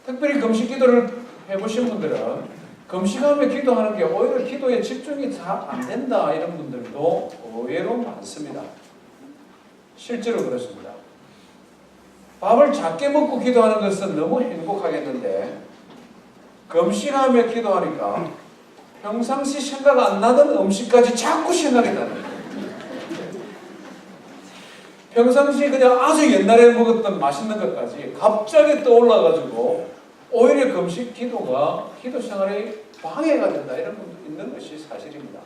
특별히 금식 기도를 해보신 분들은 금식하며 기도하는 게 오히려 기도에 집중이 잘 안 된다 이런 분들도 의외로 많습니다. 실제로 그렇습니다. 밥을 작게 먹고 기도하는 것은 너무 행복하겠는데 금식하며 기도하니까 평상시 생각 안 나던 음식까지 자꾸 생각이 나는 거예요. 평상시 그냥 아주 옛날에 먹었던 맛있는 것까지 갑자기 떠올라가지고 오히려 금식 기도가 기도 생활에 방해가 된다 이런 분도 있는 것이 사실입니다.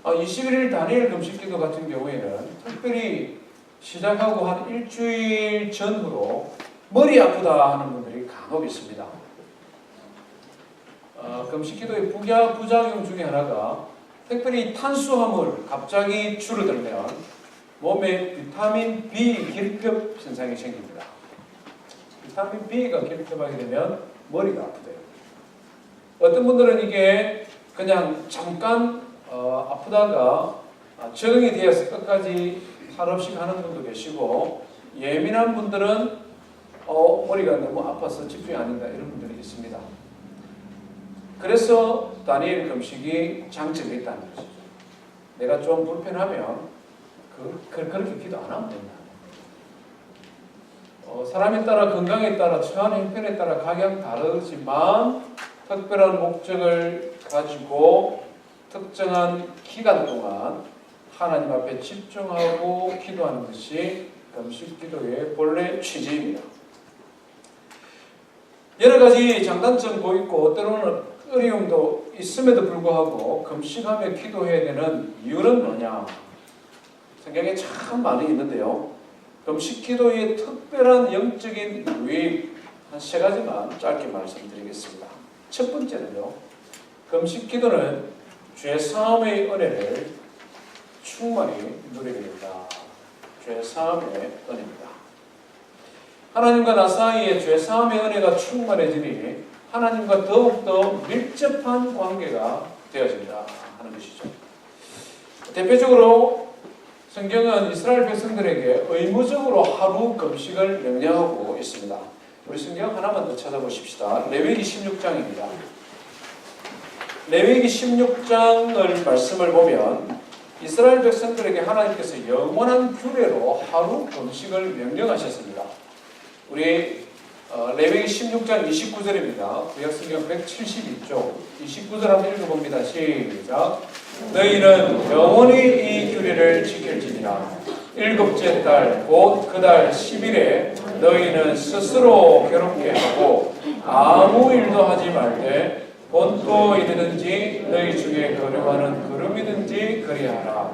21일 다니엘 금식 기도 같은 경우에는 특별히 시작하고 한 일주일 전후로 머리 아프다 하는 분들이 간혹 있습니다. 금식 기도의 부작용 중에 하나가 특별히 탄수화물 갑자기 줄어들면 몸에 비타민 B 결핍 현상이 생깁니다. 비타민 B가 결핍하게 되면 머리가 아프대요. 어떤 분들은 이게 그냥 잠깐 아프다가 적응이 되어서 끝까지 할 없이 가는 분도 계시고 예민한 분들은 머리가 너무 아파서 집중이 안 된다 이런 분들이 있습니다. 그래서 다니엘 금식이 장점이 있다는 것이죠. 내가 좀 불편하면 그렇게 기도 안 하면 된다. 사람에 따라 건강에 따라 처한 형편에 따라 각양 다르지만 특별한 목적을 가지고 특정한 기간 동안 하나님 앞에 집중하고 기도하는 것이 금식 기도의 본래 취지입니다. 여러 가지 장단점도 있고 때로는 어려움도 있음에도 불구하고 금식하며 기도해야 되는 이유는 뭐냐? 성경에 참 많이 있는데요. 금식 기도의 특별한 영적인 유익 한 3가지만 짧게 말씀드리겠습니다. 첫 번째는요. 금식 기도는 죄사함의 은혜를 충만히 누리게 된다. 죄사함의 은혜입니다. 하나님과 나 사이에 죄사함의 은혜가 충만해지니 하나님과 더욱더 밀접한 관계가 되어진다 하는 것이죠. 대표적으로 성경은 이스라엘 백성들에게 의무적으로 하루 금식을 명령하고 있습니다. 우리 성경 하나만 더 찾아보십시다. 레위기 16장입니다. 레위기 16장을 말씀을 보면 이스라엘 백성들에게 하나님께서 영원한 규례로 하루 금식을 명령하셨습니다. 우리 레위기 16장 29절입니다. 구약성경 172쪽 29절 한번 읽어봅니다. 시작. 너희는 영원히 이 규례를 지킬지니라. 일곱째 달 곧 그 달 10일에 너희는 스스로 괴롭게 하고 아무 일도 하지 말되 본토 일이든지 너희 중에 거류하는 걸음이든지 그리하라.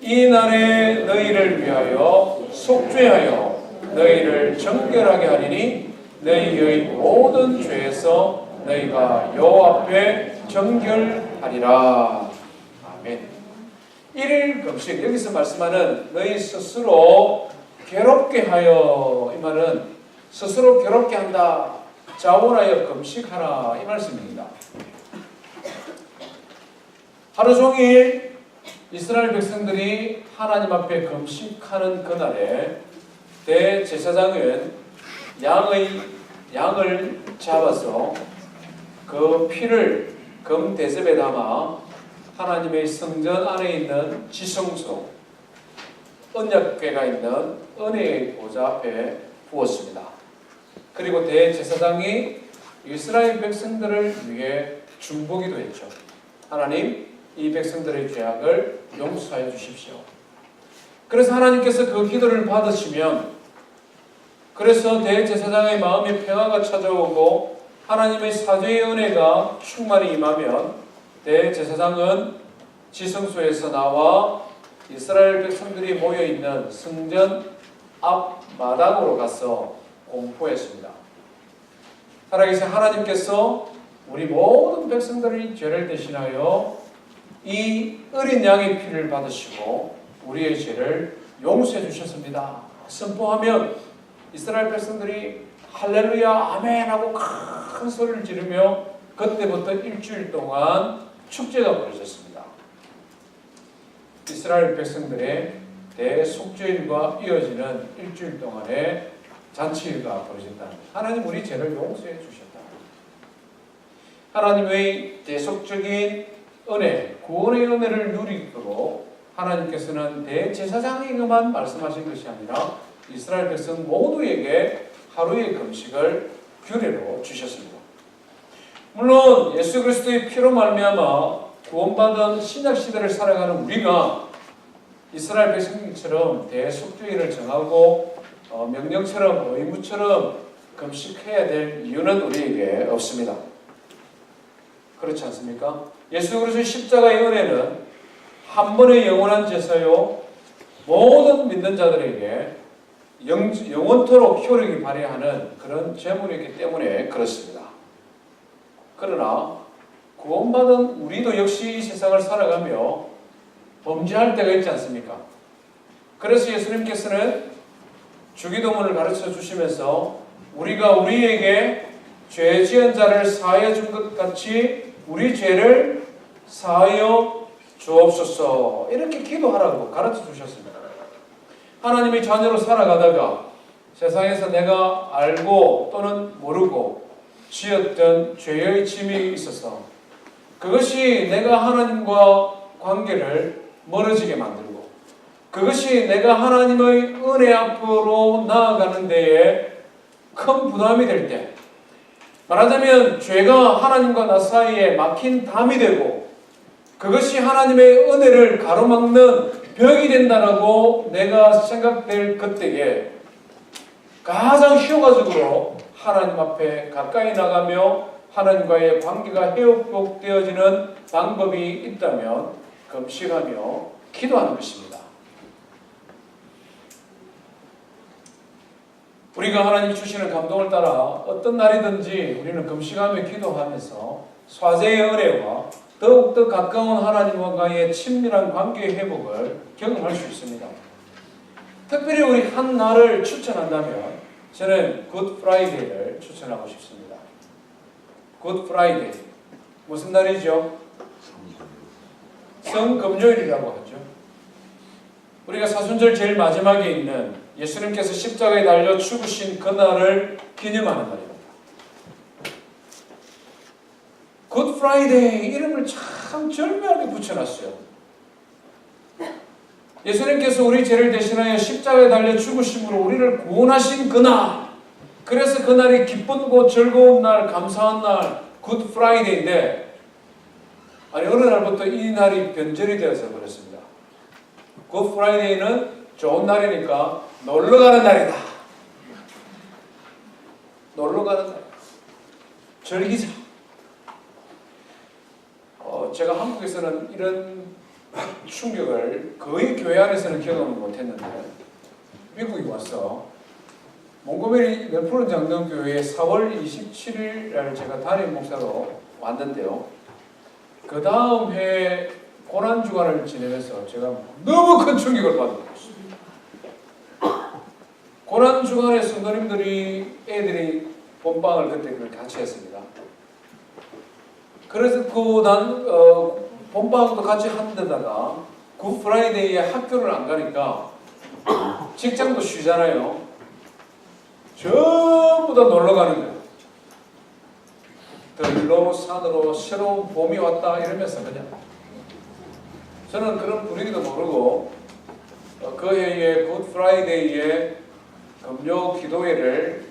이 날에 너희를 위하여 속죄하여 너희를 정결하게 하리니 너희의 모든 죄에서 너희가 여호와 앞에 정결하리라. 아멘. 1일 금식, 여기서 말씀하는 너희 스스로 괴롭게 하여, 이 말은 스스로 괴롭게 한다, 자원하여 금식하라, 이 말씀입니다. 하루 종일 이스라엘 백성들이 하나님 앞에 금식하는 그날에 대제사장은 양을 잡아서 그 피를 금 대접에 담아 하나님의 성전 안에 있는 지성소, 언약궤가 있는 은혜의 보좌 앞에 부었습니다. 그리고 대제사장이 이스라엘 백성들을 위해 중보기도 했죠. 하나님, 이 백성들의 죄악을 용서하여 주십시오. 그래서 하나님께서 그 기도를 받으시면, 그래서 대제사장의 마음에 평화가 찾아오고 하나님의 사죄의 은혜가 충만히 임하면 대제사장은 지성소에서 나와 이스라엘 백성들이 모여있는 성전 앞 마당으로 가서 공포했습니다. 살아계신 하나님께서 우리 모든 백성들의 죄를 대신하여 이 어린 양의 피를 받으시고 우리의 죄를 용서해 주셨습니다. 선포하면 이스라엘 백성들이 할렐루야 아멘 하고 큰 소리를 지르며 그때부터 일주일 동안 축제가 벌어졌습니다. 이스라엘 백성들의 대속죄일과 이어지는 일주일 동안의 잔치가 벌어졌다. 하나님 우리 죄를 용서해 주셨다. 하나님의 대속적인 은혜, 구원의 은혜를 누리도록 하나님께서는 대제사장에게만 말씀하신 것이 아니라 이스라엘 백성 모두에게 하루의 금식을 규례로 주셨습니다. 물론 예수 그리스도의 피로 말미암아 구원받은 신약 시대를 살아가는 우리가 이스라엘 백성처럼 대속죄일을 정하고 명령처럼 의무처럼 금식해야 될 이유는 우리에게 없습니다. 그렇지 않습니까? 예수 그리스도의 십자가의 은혜는 한 번의 영원한 제사요 모든 믿는 자들에게 영원토록 효력이 발휘하는 그런 제물이기 때문에 그렇습니다. 그러나 구원받은 우리도 역시 이 세상을 살아가며 범죄할 때가 있지 않습니까? 그래서 예수님께서는 주기도문을 가르쳐 주시면서 우리가 우리에게 죄 지은 자를 사하여 준 것 같이 우리 죄를 사하여 주옵소서 이렇게 기도하라고 가르쳐 주셨습니다. 하나님의 자녀로 살아가다가 세상에서 내가 알고 또는 모르고 지었던 죄의 짐이 있어서 그것이 내가 하나님과 관계를 멀어지게 만들고 그것이 내가 하나님의 은혜 앞으로 나아가는 데에 큰 부담이 될 때, 말하자면 죄가 하나님과 나 사이에 막힌 담이 되고 그것이 하나님의 은혜를 가로막는 벽이 된다라고 내가 생각될 그때에 가장 효과적으로 하나님 앞에 가까이 나가며 하나님과의 관계가 회복되어지는 방법이 있다면 금식하며 기도하는 것입니다. 우리가 하나님이 주시는 감동을 따라 어떤 날이든지 우리는 금식하며 기도하면서 사죄의 은혜와 더욱더 가까운 하나님과의 친밀한 관계의 회복을 경험할 수 있습니다. 특별히 우리 한 날을 추천한다면 저는 굿 프라이데이를 추천하고 싶습니다. 굿 프라이데이. 무슨 날이죠? 성금요일이라고 하죠. 우리가 사순절 제일 마지막에 있는 예수님께서 십자가에 달려 죽으신 그날을 기념하는 날입니다. 굿 프라이데이 이름을 참 절묘하게 붙여놨어요. 예수님께서 우리 죄를 대신하여 십자가에 달려 죽으심으로 우리를 구원하신 그날, 그래서 그날이 기쁘고 즐거운 날, 감사한 날, 굿 프라이데이인데, 아니 어느 날부터 이 날이 변절이 되어서 그렇습니다. 굿 프라이데이는 좋은 날이니까 놀러 가는 날이다. 놀러 가는 날. 즐기자. 제가 한국에서는 이런 충격을 거의 교회 안에서는 경험을 못했는데, 미국에 와서 몽고메리 멜프론 장로교회에 4월 27일 날 제가 담임 목사로 왔는데요. 그 다음 해에 고난주간을 지내면서 제가 너무 큰 충격을 받았습니다. 고난주간에 성도님들이 애들이 본방을 그때 같이 했습니다. 그래서 본방도 같이 한 데다가 굿 프라이데이에 학교를 안 가니까 직장도 쉬잖아요. 전부 다 놀러 가는 거예요. 들로 산으로 새로운 봄이 왔다 이러면서 그냥. 저는 그런 분위기도 모르고 그 해에 굿 프라이데이에 금요 기도회를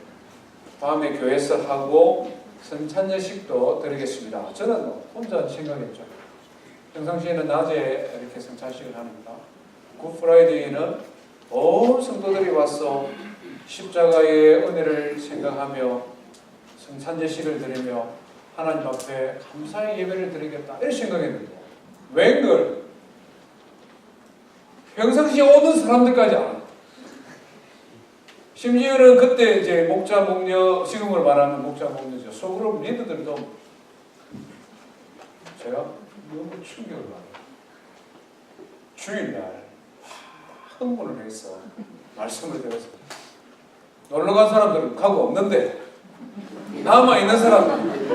다음에 교회에서 하고 성찬예식도 드리겠습니다. 저는 혼자 생각했죠. 평상시에는 낮에 이렇게 성찬식을 합니다. 굿 프라이데이는 온 성도들이 와서 십자가의 은혜를 생각하며 성찬예식을 드리며 하나님 앞에 감사의 예배를 드리겠다 이렇게 생각했는데, 웬걸 평상시에 오는 사람들까지 알아요. 심지어는 그때 이제 목자 목녀, 지금을 말하는 목자 목녀죠. 소그룹 리더들도 제가 너무 충격을 받아요. 주일날 흥분을 해서 말씀을 드렸어요. 놀러 간 사람들은 가고 없는데 남아 있는 사람들,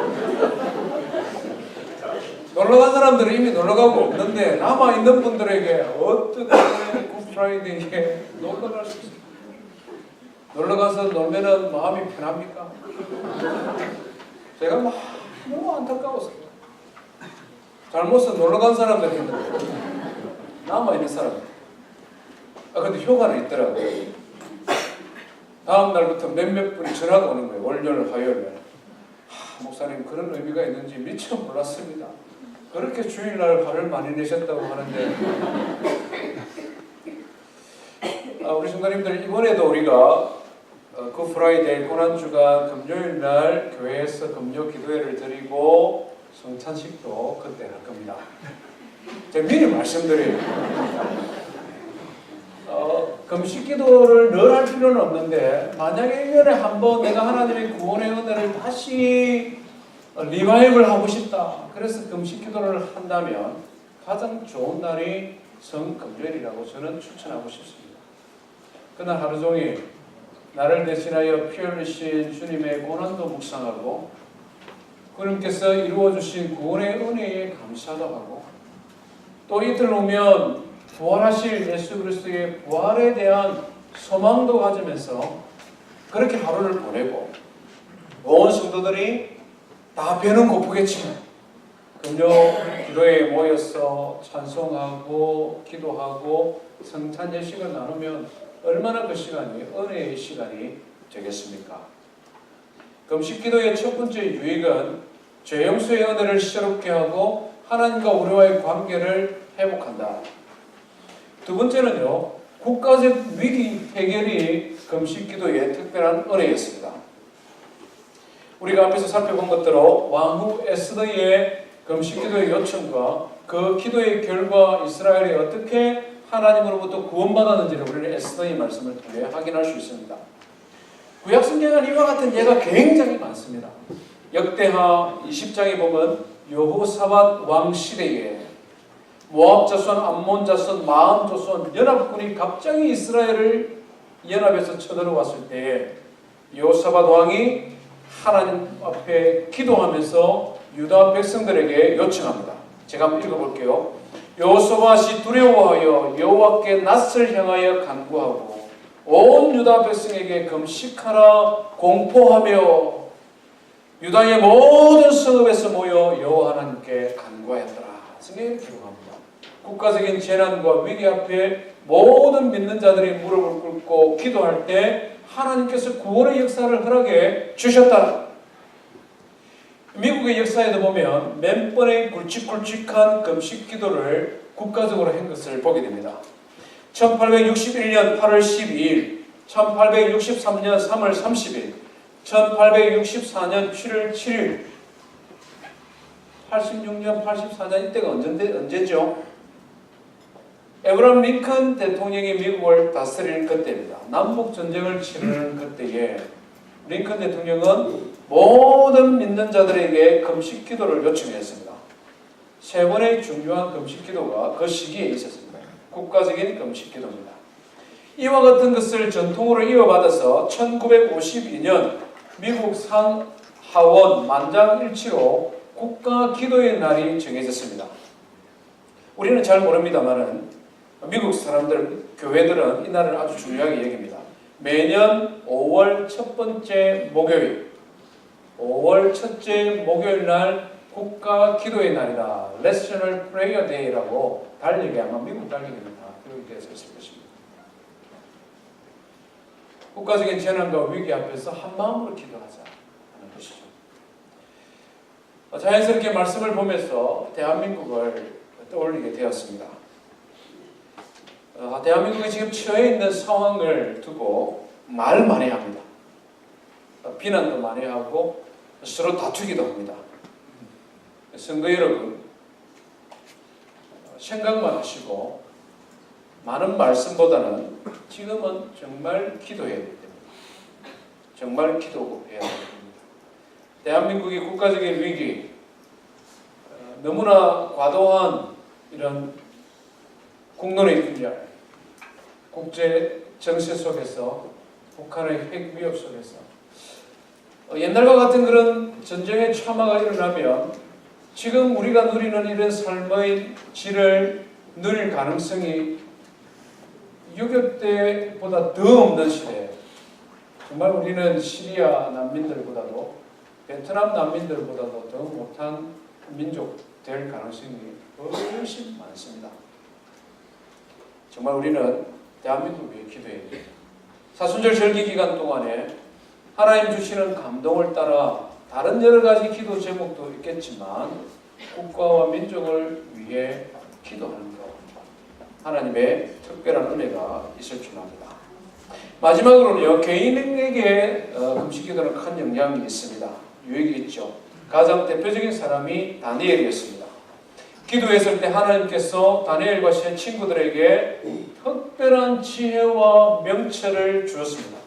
놀러 간 사람들은 이미 놀러 가고 없는데 남아 있는 분들에게 어떻게 굿 프라이데이에 놀러 갈 수 있습니까? 놀러 가서 놀면은 마음이 편합니까? 제가 막 너무 안타까웠어요. 잘못해서 놀러 간 사람들 있는데 남아 있는 사람. 근데 효과는 있더라고요. 다음 날부터 몇몇 분이 전화가 오는 거예요. 월요일, 화요일. 목사님 그런 의미가 있는지 미처 몰랐습니다. 그렇게 주일날 화를 많이 내셨다고 하는데, 우리 성도님들 이번에도 우리가 굿 프라이데이 고난주간 금요일날 교회에서 금요 기도회를 드리고 성찬식도 그때 할 겁니다. 제가 미리 말씀드려요. 금식 기도를 늘 할 필요는 없는데, 만약에 1년에 한 번 내가 하나님의 구원의 은혜를 다시 리바이벌 하고 싶다, 그래서 금식 기도를 한다면 가장 좋은 날이 성금요일이라고 저는 추천하고 싶습니다. 그날 하루 종일 나를 대신하여 피 흘리신 주님의 고난도 묵상하고, 그님께서 이루어주신 구원의 은혜에 감사도 하고, 또 이틀 오면 부활하실 예수 그리스도의 부활에 대한 소망도 가지면서 그렇게 하루를 보내고, 온 성도들이 다 배는 고프겠지만 금요 기도회에 모여서 찬송하고 기도하고 성찬 예식을 나누면 얼마나 그 시간이 은혜의 시간이 되겠습니까? 금식 기도의 첫 번째 유익은 죄 용서의 은혜를 새롭게 하고 하나님과 우리와의 관계를 회복한다. 두 번째는요, 국가적 위기 해결이 금식 기도의 특별한 은혜였습니다. 우리가 앞에서 살펴본 것대로 왕후 에스더의 금식 기도의 요청과 그 기도의 결과 이스라엘이 어떻게 하나님으로부터 구원받았는지를 우리는 에스더의 말씀을 통해 확인할 수 있습니다. 구약 성경은 이와 같은 예가 굉장히 많습니다. 역대하 20장에 보면 여호사밧 왕 시대에 모압 자손, 암몬 자손, 마음 자손 연합군이 갑자기 이스라엘을 연합해서 쳐들어왔을 때에 여호사밧 왕이 하나님 앞에 기도하면서 유다 백성들에게 요청합니다. 제가 한번 읽어볼게요. 여호사밧이 두려워하여 여호와께 낯을 향하여 간구하고 온 유다 백성에게 금식하라 공포하며 유다의 모든 성읍에서 모여 여호와 하나님께 간구하였더라. 성경에 기록합니다. 국가적인 재난과 위기 앞에 모든 믿는 자들이 무릎을 꿇고 기도할 때 하나님께서 구원의 역사를 허락해 주셨다. 미국의 역사에도 보면 몇 번의 굵직굵직한 금식 기도를 국가적으로 한 것을 보게 됩니다. 1861년 8월 12일, 1863년 3월 30일, 1864년 7월 7일, 86년, 84년 이때가 언제죠? 에브라함 링컨 대통령이 미국을 다스리는 그때입니다. 남북 전쟁을 치르는 그때에 링컨 대통령은 모든 믿는 자들에게 금식 기도를 요청했습니다. 세 번의 중요한 금식 기도가 그 시기에 있었습니다. 국가적인 금식 기도입니다. 이와 같은 것을 전통으로 이어받아서 1952년 미국 상하원 만장일치로 국가 기도의 날이 정해졌습니다. 우리는 잘 모릅니다만은 미국 사람들, 교회들은 이 날을 아주 중요하게 여깁니다. 매년 5월 첫 번째 목요일, 5월 첫째 목요일 날 국가 기도의 날이다. National Prayer Day라고 달력에 아마 미국 달력입니다. 그렇게 되어 있을 것입니다. 국가적인 재난과 위기 앞에서 한 마음으로 기도하자 하는 것이죠. 자연스럽게 말씀을 보면서 대한민국을 떠올리게 되었습니다. 대한민국이 지금 처해 있는 상황을 두고 말 많이 합니다. 비난도 많이 하고 서로 다투기도 합니다. 선거 여러분, 생각만 하시고 많은 말씀보다는 지금은 정말 기도해야 됩니다. 정말 기도해야 됩니다. 대한민국이 국가적인 위기, 너무나 과도한 이런 국론의 분열, 국제 정세 속에서 북한의 핵 위협 속에서 옛날과 같은 그런 전쟁의 참화가 일어나면 지금 우리가 누리는 이런 삶의 질을 누릴 가능성이 6.25 때보다 더 없는 시대에 정말 우리는 시리아 난민들보다도 베트남 난민들보다도 더 못한 민족 될 가능성이 훨씬 많습니다. 정말 우리는 대한민국을 위해 기도해야 돼요. 사순절 절기 기간 동안에 하나님 주시는 감동을 따라 다른 여러 가지 기도 제목도 있겠지만 국가와 민족을 위해 기도하는 것, 하나님의 특별한 은혜가 있을 줄 압니다. 마지막으로는요, 개인에게 금식 기도는 큰 영향이 있습니다. 유익이 있죠. 가장 대표적인 사람이 다니엘이었습니다. 기도했을 때 하나님께서 다니엘과 세 친구들에게 특별한 지혜와 명철을 주었습니다.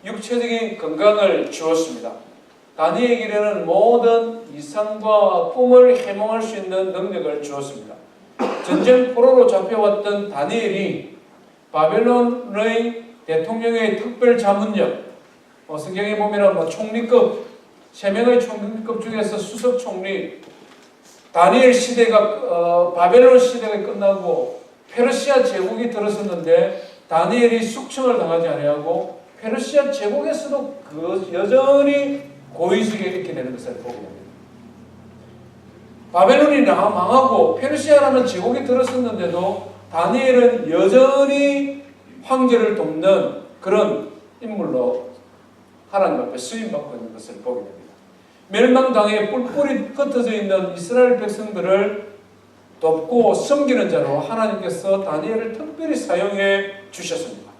육체적인 건강을 주었습니다. 다니엘에게는 모든 이상과 꿈을 해몽할 수 있는 능력을 주었습니다. 전쟁 포로로 잡혀왔던 다니엘이 바벨론의 대통령의 특별 자문력, 성경에 보면 총리급, 3명의 총리급 중에서 수석 총리, 다니엘 시대가 바벨론 시대가 끝나고 페르시아 제국이 들어섰는데 다니엘이 숙청을 당하지 아니하고 페르시아 제국에서도 여전히 고위직에 있게 되는 것을 보게 됩니다. 바벨론이 망하고 페르시아라는 제국이 들어섰는데도 다니엘은 여전히 황제를 돕는 그런 인물로 하나님 앞에 쓰임받고 있는 것을 보게 됩니다. 멸망당해 뿔뿔이 흩어져 있는 이스라엘 백성들을 돕고 섬기는 자로 하나님께서 다니엘을 특별히 사용해 주셨습니다.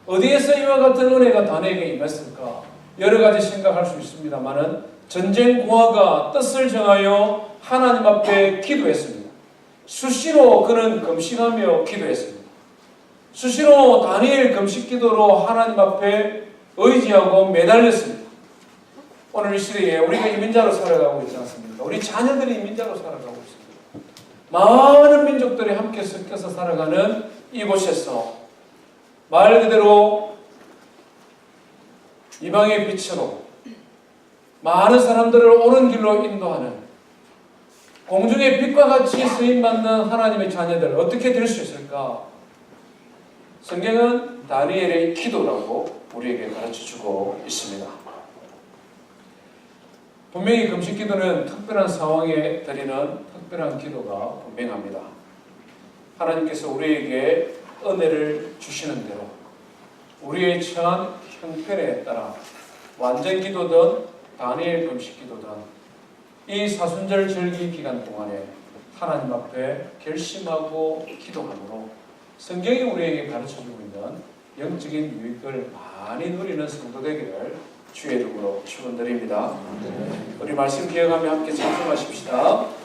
어디에서 이와 같은 은혜가 다니엘에게 임했을까? 여러 가지 생각할 수 있습니다만은 전쟁 고아가 뜻을 정하여 하나님 앞에 기도했습니다. 수시로 그는 금식하며 기도했습니다. 수시로 다니엘 금식 기도로 하나님 앞에 의지하고 매달렸습니다. 오늘 이 시대에 우리가 이민자로 살아가고 있지 않습니까? 우리 자녀들이 이민자로 살아가고 있습니다. 많은 민족들이 함께 섞여서 살아가는 이곳에서 말 그대로 이방의 빛으로 많은 사람들을 옳은 길로 인도하는 공중의 빛과 같이 쓰임받는 하나님의 자녀들 어떻게 될 수 있을까? 성경은 다니엘의 기도라고 우리에게 가르쳐주고 있습니다. 분명히 금식 기도는 특별한 상황에 드리는 특별한 기도가 분명합니다. 하나님께서 우리에게 은혜를 주시는 대로 우리의 처한 형편에 따라 완전 기도든 다니엘 금식 기도든 이 사순절 절기 기간 동안에 하나님 앞에 결심하고 기도함으로 성경이 우리에게 가르쳐주고 있는 영적인 유익을 많이 누리는 성도 되기를 주의 이름으로 축원드립니다. 우리 말씀 기억하며 함께 찬송하십시다.